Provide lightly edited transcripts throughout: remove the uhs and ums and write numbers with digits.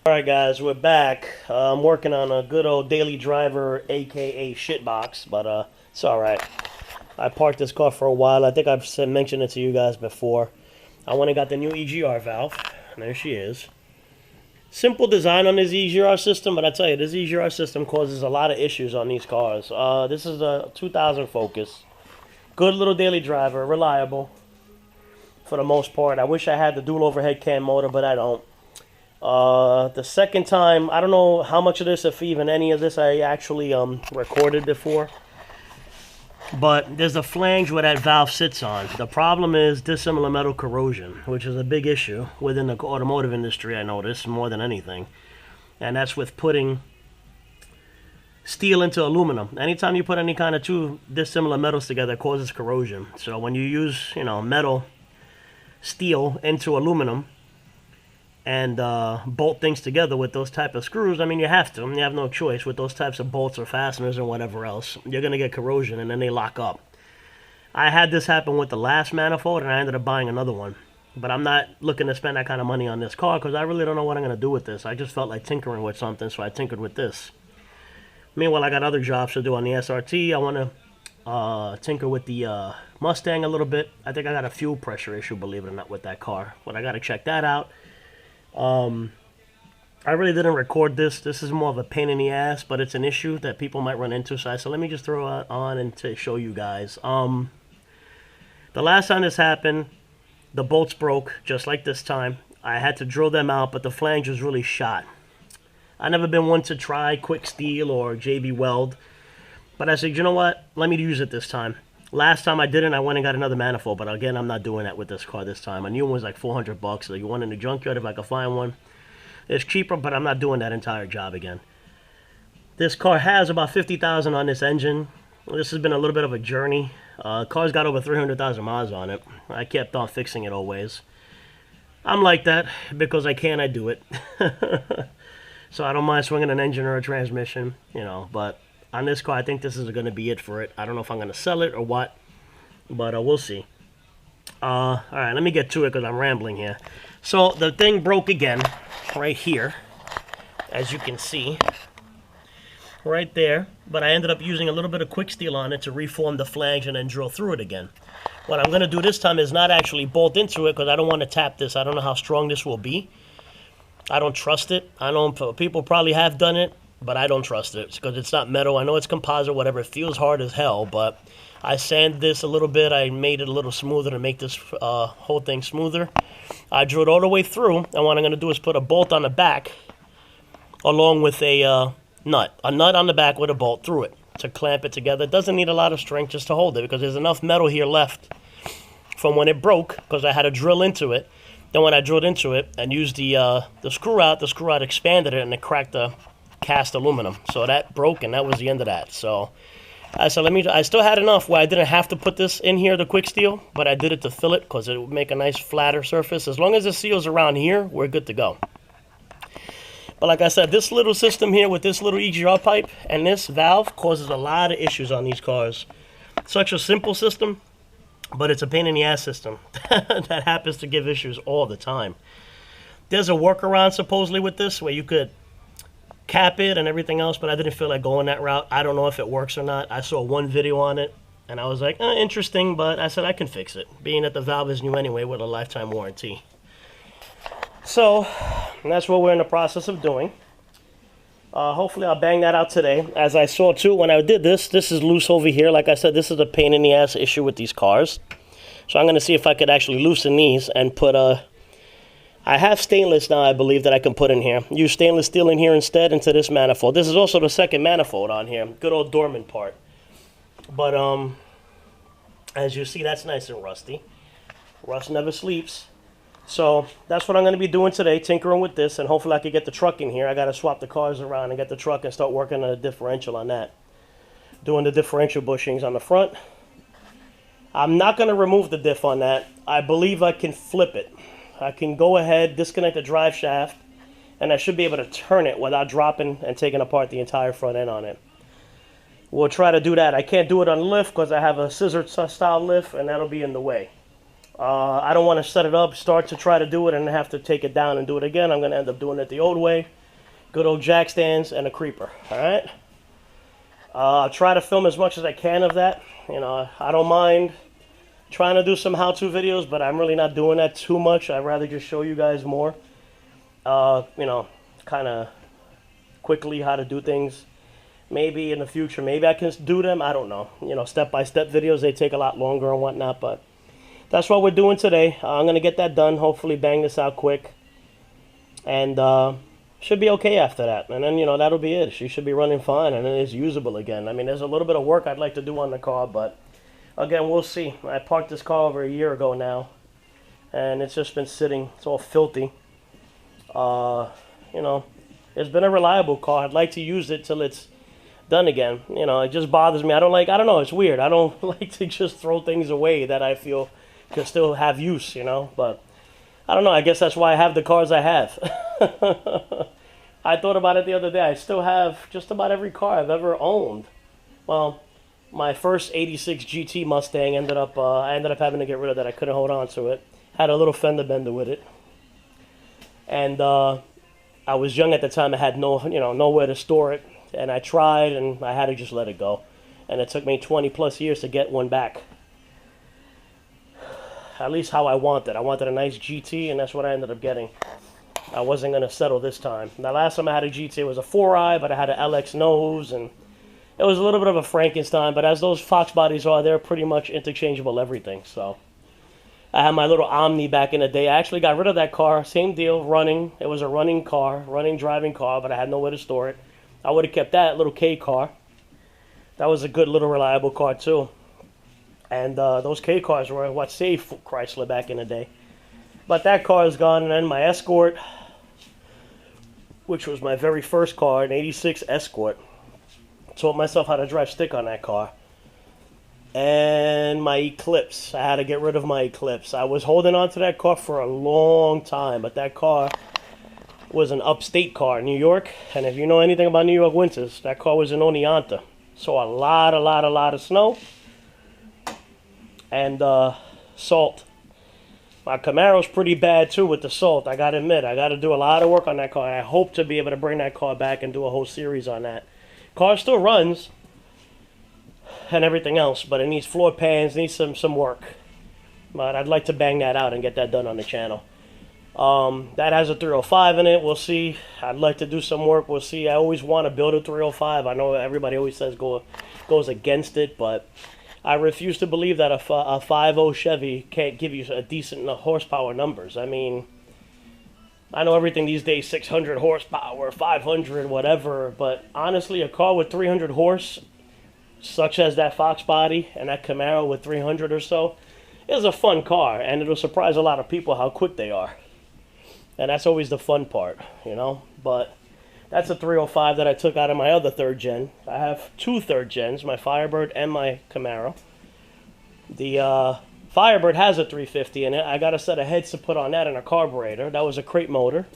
Alright guys, we're back. I'm working on a good old daily driver, aka shitbox, but it's alright. I parked this car for a while. I think I've mentioned it to you guys before. I went and got the new EGR valve. And there she is. Simple design on this EGR system, but I tell you, this EGR system causes a lot of issues on these cars. This is a 2000 Focus. Good little daily driver, reliable for the most part. I wish I had the dual overhead cam motor, but I don't. The second time, I don't know how much of this, if even any of this, I actually recorded before. But there's a flange where that valve sits on. The problem is dissimilar metal corrosion, which is a big issue within the automotive industry, I notice, more than anything. And that's with putting steel into aluminum. Anytime you put any kind of two dissimilar metals together, it causes corrosion. So when you use, metal, steel into aluminum, and bolt things together with those type of screws, I mean, you have to. You have no choice with those types of bolts or fasteners and whatever else. You're going to get corrosion, and then they lock up. I had this happen with the last manifold, and I ended up buying another one. But I'm not looking to spend that kind of money on this car, because I really don't know what I'm going to do with this. I just felt like tinkering with something, so I tinkered with this. Meanwhile, I got other jobs to do on the SRT. I want to tinker with the Mustang a little bit. I think I got a fuel pressure issue, believe it or not, with that car. But I got to check that out. I really didn't record this. This is more of a pain in the ass, but it's an issue that people might run into. So I said, let me just throw it on and to show you guys. The last time this happened, the bolts broke, just like this time. I had to drill them out, but the flange was really shot. I never been one to try quick steel or JB weld, but I said, you know what? Let me use it this time. Last time I didn't, I went and got another manifold, but again, I'm not doing that with this car this time. A new one was like $400, so you want in the junkyard if I could find one. It's cheaper, but I'm not doing that entire job again. This car has about 50,000 on this engine. This has been a little bit of a journey. Car's got over 300,000 miles on it. I kept on fixing it always. I'm like that, because I can, I do it. So I don't mind swinging an engine or a transmission, but on this car, I think this is going to be it for it. I don't know if I'm going to sell it or what, but we'll see. All right, let me get to it because I'm rambling here. So the thing broke again right here, as you can see, right there. But I ended up using a little bit of quick steel on it to reform the flange and then drill through it again. What I'm going to do this time is not actually bolt into it because I don't want to tap this. I don't know how strong this will be. I don't trust it. I know people probably have done it, but I don't trust it because it's not metal. I know it's composite, whatever. It feels hard as hell, but I sanded this a little bit. I made it a little smoother to make this whole thing smoother. I drilled all the way through, and what I'm going to do is put a bolt on the back along with a nut. A nut on the back with a bolt through it to clamp it together. It doesn't need a lot of strength just to hold it because there's enough metal here left from when it broke because I had to drill into it. Then when I drilled into it and used the screw out expanded it and it cracked the cast aluminum. So that broke and that was the end of that. So I said, I still had enough where I didn't have to put this in here, the quick steel, but I did it to fill it because it would make a nice flatter surface. As long as the seal's around here, we're good to go. But like I said, this little system here with this little EGR pipe and this valve causes a lot of issues on these cars. Such a simple system, but it's a pain in the ass system that happens to give issues all the time. There's a workaround supposedly with this where you could cap it and everything else, but I didn't feel like going that route. I don't know if it works or not. I saw one video on it and I was like, interesting, but I said I can fix it, being that the valve is new anyway with a lifetime warranty. So that's what we're in the process of doing. Hopefully I'll bang that out today. As I saw too when I did this is loose over here. Like I said, this is a pain in the ass issue with these cars. So I'm going to see if I could actually loosen these and put I have stainless now, I believe, that I can put in here. Use stainless steel in here instead into this manifold. This is also the second manifold on here. Good old Dorman part. But as you see, that's nice and rusty. Rust never sleeps. So that's what I'm going to be doing today, tinkering with this, and hopefully I can get the truck in here. I got to swap the cars around and get the truck and start working on a differential on that. Doing the differential bushings on the front. I'm not going to remove the diff on that. I believe I can flip it. I can go ahead, disconnect the drive shaft, and I should be able to turn it without dropping and taking apart the entire front end on it. We'll try to do that. I can't do it on lift because I have a scissor style lift, and that'll be in the way. I don't want to set it up, start to try to do it, and have to take it down and do it again. I'm going to end up doing it the old way. Good old jack stands and a creeper. All right. I'll try to film as much as I can of that. You know, I don't mind trying to do some how-to videos, but I'm really not doing that too much. I'd rather just show you guys more. You know, kind of quickly how to do things. Maybe in the future, maybe I can do them. I don't know. You know, step-by-step videos, they take a lot longer and whatnot, but that's what we're doing today. I'm going to get that done. Hopefully bang this out quick. And should be okay after that. And then, you know, that'll be it. She should be running fine, and then it's usable again. I mean, there's a little bit of work I'd like to do on the car, but again, we'll see. I parked this car over a year ago now, and it's just been sitting. It's all filthy. You know, it's been a reliable car. I'd like to use it till it's done again. You know, it just bothers me. I don't know, it's weird. I don't like to just throw things away that I feel can still have use, you know, but I don't know. I guess that's why I have the cars I have. I thought about it the other day. I still have just about every car I've ever owned. Well, my first 86 GT Mustang I ended up having to get rid of that. I couldn't hold on to it. Had a little fender bender with it. And I was young at the time. I had nowhere to store it. And I tried, and I had to just let it go. And it took me 20 plus years to get one back. At least how I wanted. I wanted a nice GT, and that's what I ended up getting. I wasn't going to settle this time. The last time I had a GT, it was a 4i, but I had an LX nose, and it was a little bit of a Frankenstein. But as those Fox bodies are, they're pretty much interchangeable everything. So I had my little Omni back in the day. I actually got rid of that car. Same deal, running. It was a running car, running driving car, but I had nowhere to store it. I would have kept that little K car. That was a good little reliable car too. And those K cars were what saved Chrysler back in the day. But that car is gone. And then my Escort, which was my very first car, an 86 Escort. Taught myself how to drive stick on that car. And my Eclipse. I had to get rid of my Eclipse. I was holding on to that car for a long time. But that car was an upstate car in New York. And if you know anything about New York winters, that car was in Oneonta. So a lot of snow. And salt. My Camaro's pretty bad too with the salt. I gotta admit, I gotta do a lot of work on that car. I hope to be able to bring that car back and do a whole series on that. Car still runs and everything else, but it needs floor pans, needs some work. But I'd like to bang that out and get that done on the channel. That has a 305 in it. We'll see. I'd like to do some work. We'll see. I always want to build a 305. I know everybody always says goes against it, but I refuse to believe that a 5.0 Chevy can't give you a decent horsepower numbers. I mean, I know everything these days, 600 horsepower, 500, whatever, but honestly, a car with 300 horse, such as that Fox body and that Camaro with 300 or so, is a fun car, and it'll surprise a lot of people how quick they are. And that's always the fun part, you know, but that's a 305 that I took out of my other third gen. I have two third gens, my Firebird and my Camaro. The Firebird has a 350 in it. I got a set of heads to put on that and a carburetor. That was a crate motor.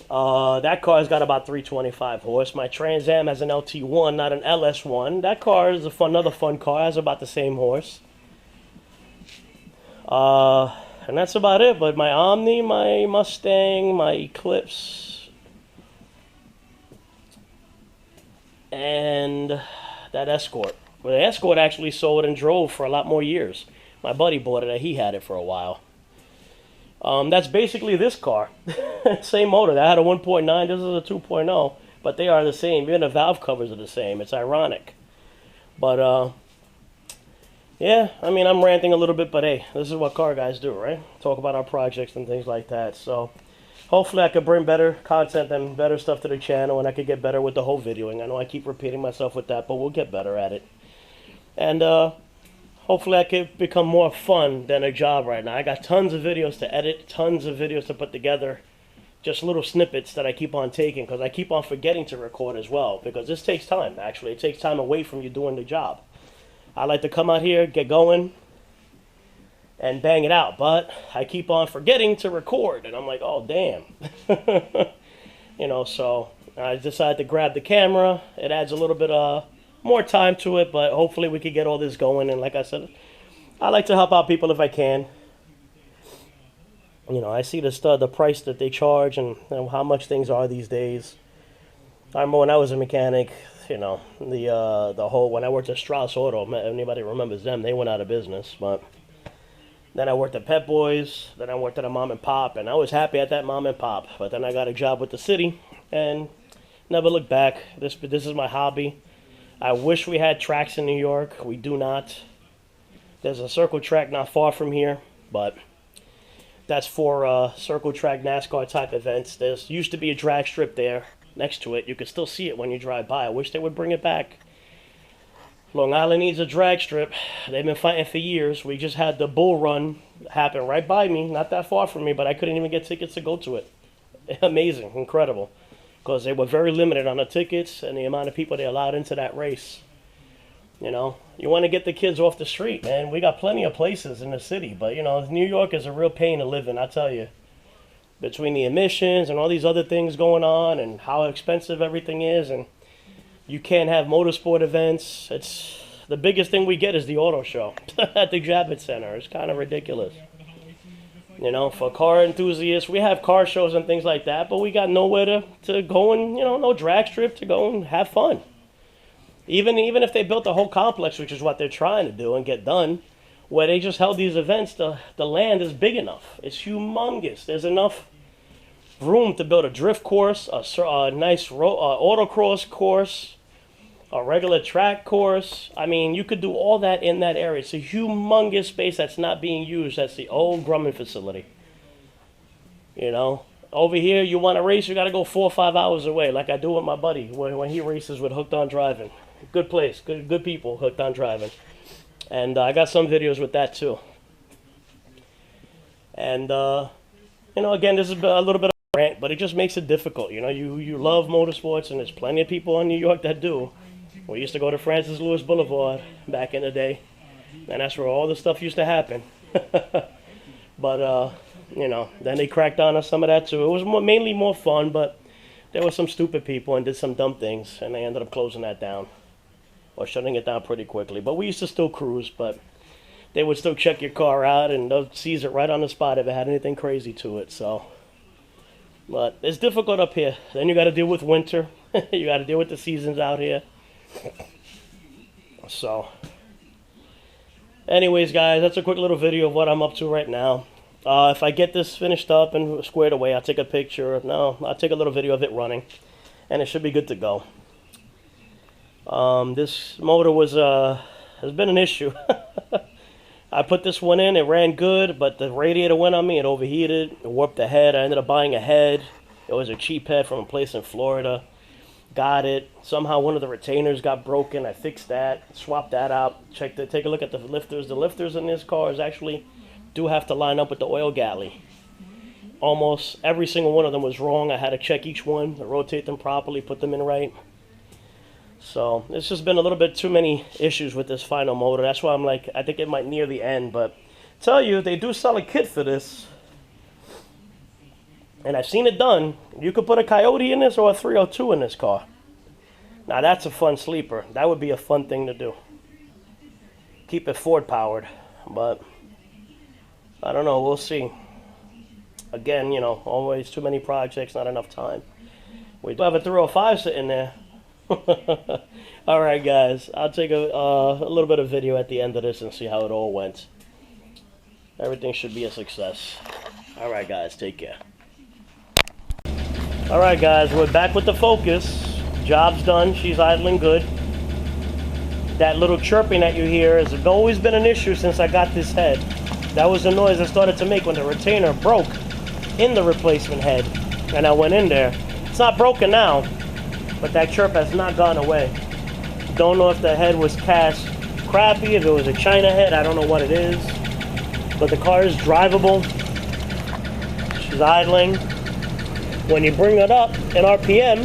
That car's got about 325 horse. My Trans Am has an LT1, not an LS1. That car is another fun car. It has about the same horse. And that's about it. But my Omni, my Mustang, my Eclipse, and that Escort. Well, the Escort actually sold and drove for a lot more years. My buddy bought it, and he had it for a while. That's basically this car. Same motor. That had a 1.9. This is a 2.0. But they are the same. Even the valve covers are the same. It's ironic. But, yeah, I mean, I'm ranting a little bit, but hey, this is what car guys do, right? Talk about our projects and things like that. So hopefully I could bring better content and better stuff to the channel, and I could get better with the whole videoing. I know I keep repeating myself with that, but we'll get better at it. And hopefully I could become more fun than a job right now. I got tons of videos to edit, tons of videos to put together. Just little snippets that I keep on taking because I keep on forgetting to record as well, because this takes time, actually. It takes time away from you doing the job. I like to come out here, get going, and bang it out. But I keep on forgetting to record, and I'm like, oh, damn. You know, so I decided to grab the camera. It adds a little bit more time to it, but hopefully we could get all this going. And like I said, I like to help out people if I can. You know, I see the price that they charge and how much things are these days. I remember when I was a mechanic, you know, the whole, when I worked at Strauss Auto, anybody remembers them, they went out of business. But then I worked at Pep Boys, then I worked at a mom and pop, and I was happy at that mom and pop. But then I got a job with the city and never looked back. This is my hobby. I wish we had tracks in New York. We do not. There's a circle track not far from here, but that's for circle track NASCAR type events. There used to be a drag strip there next to it. You can still see it when you drive by. I wish they would bring it back. Long Island needs a drag strip. They've been fighting for years. We just had the bull run happen right by me, not that far from me, but I couldn't even get tickets to go to it. Amazing, incredible, because they were very limited on the tickets and the amount of people they allowed into that race. You know, you want to get the kids off the street, man. We got plenty of places in the city, but, you know, New York is a real pain to live in, I tell you. Between the emissions and all these other things going on and how expensive everything is, and you can't have motorsport events. It's the biggest thing we get is the auto show at the Javits Center. It's kind of ridiculous. You know, for car enthusiasts, we have car shows and things like that, but we got nowhere to go and, you know, no drag strip to go and have fun. Even if they built a whole complex, which is what they're trying to do and get done, where they just held these events, the land is big enough. It's humongous. There's enough room to build a drift course, a nice autocross course, a regular track course. I mean, you could do all that in that area. It's a humongous space that's not being used. That's the old Grumman facility. You know, over here, you want to race, you got to go 4 or 5 hours away, like I do with my buddy when he races with Hooked on Driving. Good place, good people, Hooked on Driving. And I got some videos with that too. And, you know, again, this is a little bit of a rant, but it just makes it difficult. You know, you love motorsports, and there's plenty of people in New York that do. We used to go to Francis Lewis Boulevard back in the day, and that's where all the stuff used to happen. But, you know, then they cracked down on some of that too. It was mainly more fun, but there were some stupid people and did some dumb things, and they ended up closing that down or shutting it down pretty quickly. But we used to still cruise, but they would still check your car out and they'll seize it right on the spot if it had anything crazy to it. So, but it's difficult up here. Then you got to deal with winter. You got to deal with the seasons out here. So, anyways, guys, that's a quick little video of what I'm up to right now. If I get this finished up and squared away, I'll take a picture. No, I'll take a little video of it running, and it should be good to go. This motor has been an issue. I put this one in, it ran good, but the radiator went on me, it overheated, it warped the head. I ended up buying a head. It was a cheap head from a place in Florida. Got it. Somehow one of the retainers got broken. I fixed that, swapped that out. Take a look at the lifters. The lifters in this car actually do have to line up with the oil galley. Almost every single one of them was wrong. I had to check each one, rotate them properly, put them in right. So it's just been a little bit too many issues with this final motor. That's why I'm like, I think it might near the end. But tell you, they do sell a kit for this. And I've seen it done. You could put a Coyote in this or a 302 in this car. Now that's a fun sleeper. That would be a fun thing to do. Keep it Ford powered. But I don't know, we'll see. Again, you know, always too many projects, not enough time. We do have a 305 sitting there. Alright guys, I'll take a little bit of video at the end of this and see how it all went. Everything should be a success. Alright guys, take care. Alright guys, we're back with the Focus. Job's done, she's idling good. That little chirping that you hear has always been an issue since I got this head. That was the noise I started to make when the retainer broke in the replacement head. And I went in there. It's not broken now, but that chirp has not gone away. Don't know if the head was cast crappy, if it was a China head, I don't know what it is. But the car is drivable. She's idling. When you bring it up in RPM,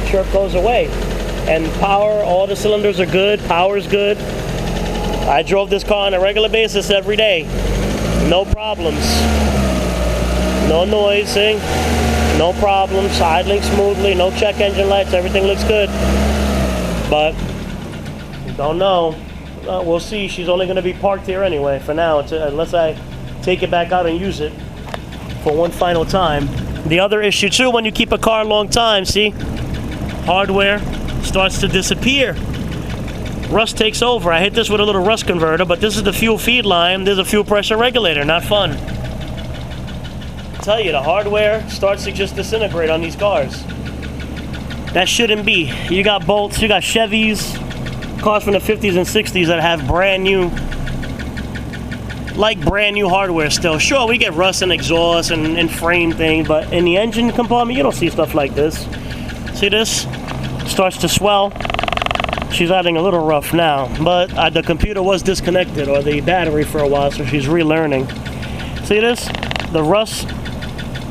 chirp goes away. And power, all the cylinders are good, power's good. I drove this car on a regular basis every day. No problems. No noising. No problems, idling smoothly, no check engine lights, everything looks good. But, don't know. we'll see. She's only going to be parked here anyway for now, unless I take it back out and use it for one final time. The other issue too, when you keep a car a long time, see, hardware starts to disappear. Rust takes over. I hit this with a little rust converter, but this is the fuel feed line. There's a fuel pressure regulator. Not fun. I tell you, the hardware starts to just disintegrate on these cars. That shouldn't be. You got Bolts, you got Chevys, cars from the 50s and 60s that have brand new hardware still. Sure, we get rust in exhaust and frame things, but in the engine compartment, you don't see stuff like this. See this? Starts to swell. She's adding a little rough now, but the computer was disconnected, or the battery, for a while, so she's relearning. See this? The rust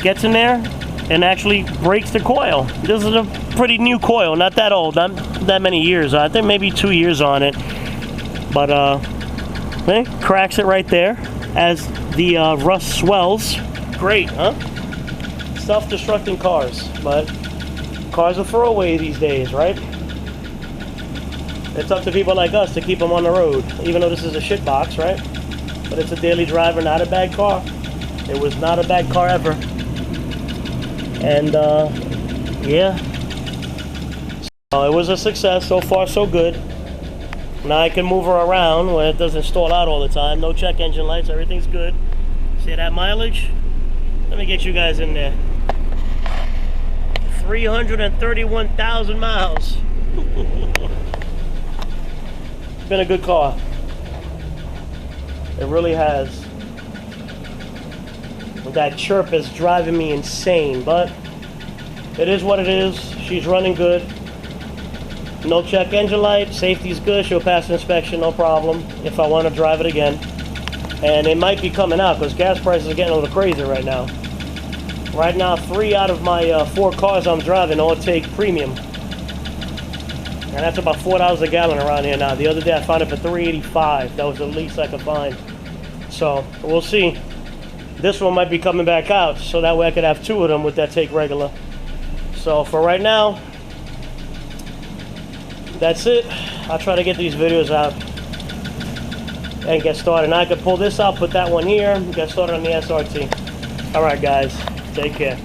gets in there and actually breaks the coil. This is a pretty new coil, not that old, not that many years. I think maybe 2 years on it, but cracks it right there as the rust swells. Great, huh? Self-destructing cars, but cars are throwaway these days, right? It's up to people like us to keep them on the road, even though this is a shit box, right? But it's a daily driver, not a bad car. It was not a bad car ever. And yeah, so it was a success. So far, so good. Now I can move her around when it doesn't stall out all the time. No check engine lights, everything's good. See that mileage? Let me get you guys in there. 331,000 miles. It's been a good car. It really has. That chirp is driving me insane, but it is what it is. She's running good. No check engine light. Safety's good. She'll pass inspection, no problem, if I want to drive it again. And it might be coming out because gas prices are getting a little crazy right now. Right now, 3 out of my 4 cars I'm driving all take premium. And that's about $4 a gallon around here now. The other day I found it for $3.85. That was the least I could find. So we'll see. This one might be coming back out, so that way I could have 2 of them with that take regular. So for right now, that's it. I'll try to get these videos out and get started. Now I can pull this out, put that one here, and get started on the SRT. All right, guys, take care.